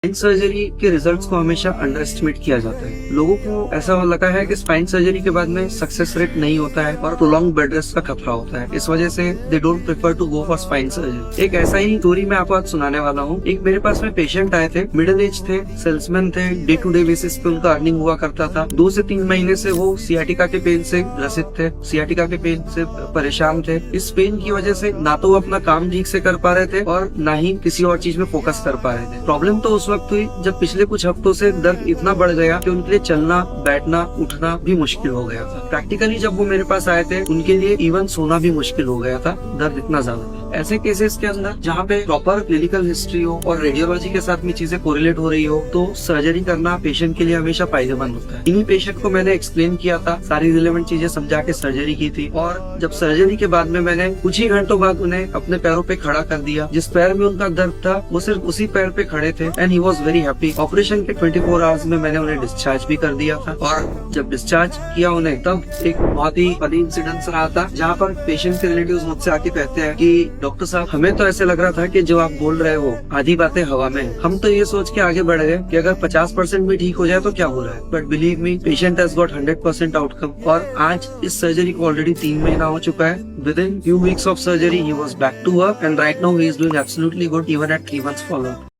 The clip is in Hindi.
स्पाइन सर्जरी के रिजल्ट्स को हमेशा अंडर एस्टिमेट किया जाता है। लोगों को ऐसा लगा है कि स्पाइन सर्जरी के बाद में सक्सेस रेट नहीं होता है और प्रोलॉन्ग बेड रेस्ट का खतरा होता है। इस वजह से they don't prefer to go for spine surgery. एक ऐसा ही स्टोरी मैं आपको आज सुनाने वाला हूँ। एक मेरे पास में पेशेंट आए थे, मिडिल एज थे, सेल्समैन थे, डे टू डे बेसिस पे उनका अर्निंग हुआ करता था। 2 से 3 महीने से वो सियाटिका के पेन से ग्रसित थे, सियाटिका के पेन से परेशान थे। इस पेन की वजह से ना तो वो अपना काम ठीक से कर पा रहे थे और ना ही किसी और चीज में फोकस कर पा रहे थे। प्रॉब्लम तो उस वक्त हुई जब पिछले कुछ हफ्तों से दर्द इतना बढ़ गया कि उनके लिए चलना, बैठना, उठना भी मुश्किल हो गया था। प्रैक्टिकली जब वो मेरे पास आए थे, उनके लिए इवन सोना भी मुश्किल हो गया था, दर्द इतना ज्यादा था। ऐसे केसेस के अंदर जहाँ पे प्रॉपर क्लिनिकल हिस्ट्री हो और रेडियोलॉजी के साथ में चीजें कोरिलेट हो रही हो, तो सर्जरी करना पेशेंट के लिए हमेशा फायदेमंद होता है। इन्हीं पेशेंट को मैंने एक्सप्लेन किया था, सारी रिलेवेंट चीजें समझा के सर्जरी की थी। और जब सर्जरी के बाद में मैंने कुछ ही घंटों बाद उन्हें अपने पैरों पे खड़ा कर दिया। जिस पैर में उनका दर्द था वो सिर्फ उसी पैर पे खड़े थे and he was very happy. Operation के 24 आवर्स में मैंने उन्हें डिस्चार्ज भी कर दिया था। और जब डिस्चार्ज किया उन्हें, तब एक बहुत ही फनी इंसिडेंस रहा था, जहाँ पर पेशेंट के रिलेटिव्स मुझसे आके कहते हैं कि डॉक्टर साहब, हमें तो ऐसे लग रहा था कि जो आप बोल रहे हो आधी बातें हवा में हैं। हम तो ये सोच के आगे बढ़ गए कि अगर 50% भी ठीक हो जाए तो क्या हो रहा है, but believe me, patient has got 100% outcome. और आज इस सर्जरी को ऑलरेडी 3 महीना हो चुका है। With in few weeks of surgery he was back to work and right now he is doing absolutely good even at 3 months follow-up.